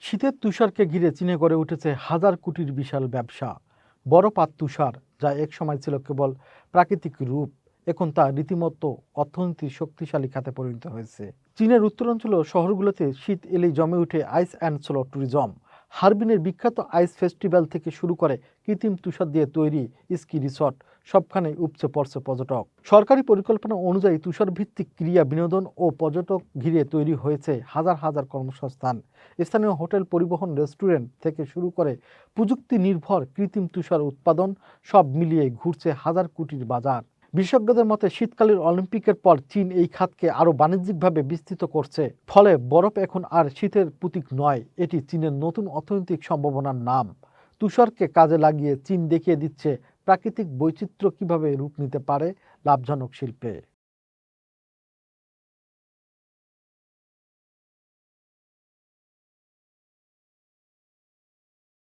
শীতের তুষারকে ঘিরে চীনে গড়ে উঠেছে হাজার কোটির বিশাল ব্যবসা। বরফ আর তুষার, যা একসময় ছিল কেবল প্রাকৃতিক রূপ, এখন তা রীতিমতো অর্থনীতির শক্তিশালী খাতে পরিণত হয়েছে। চীনের উত্তরাঞ্চল শহরগুলোতে শীত এলেই জমে উঠে আইস অ্যান্ড স্লো ট্যুরিজম। হারবিনের বিখ্যাত আইস ফেস্টিভ্যাল থেকে শুরু করে কৃত্রিম তুষার দিয়ে তৈরি স্কি রিসর্ট, সবখানে উপচে পড়ছে পর্যটক। সরকারি পরিকল্পনা অনুযায়ী তুষার ভিত্তিক ক্রীড়া, বিনোদন ও পর্যটক ঘিরে তৈরি হয়েছে হাজার হাজার কর্মসংস্থান। স্থানীয় হোটেল, পরিবহন, রেস্টুরেন্ট থেকে শুরু করে প্রযুক্তি নির্ভর কৃত্রিম তুষার উৎপাদন, সব মিলিয়ে ঘুরছে হাজার কোটির বাজার। বিশেষজ্ঞদের মতে শীতকালীন অলিম্পিকের পর চীন এই খাতকে আরও বাণিজ্যিকভাবে বিস্তৃত করছে। ফলে বরফ এখন আর শীতের প্রতীক নয়, এটি চীনের নতুন অর্থনৈতিক সম্ভাবনার নাম। তুষারকে কাজে লাগিয়ে চীন দেখিয়ে দিচ্ছে প্রাকৃতিক বৈচিত্র্য কিভাবে রূপ নিতে পারে লাভজনক শিল্পে।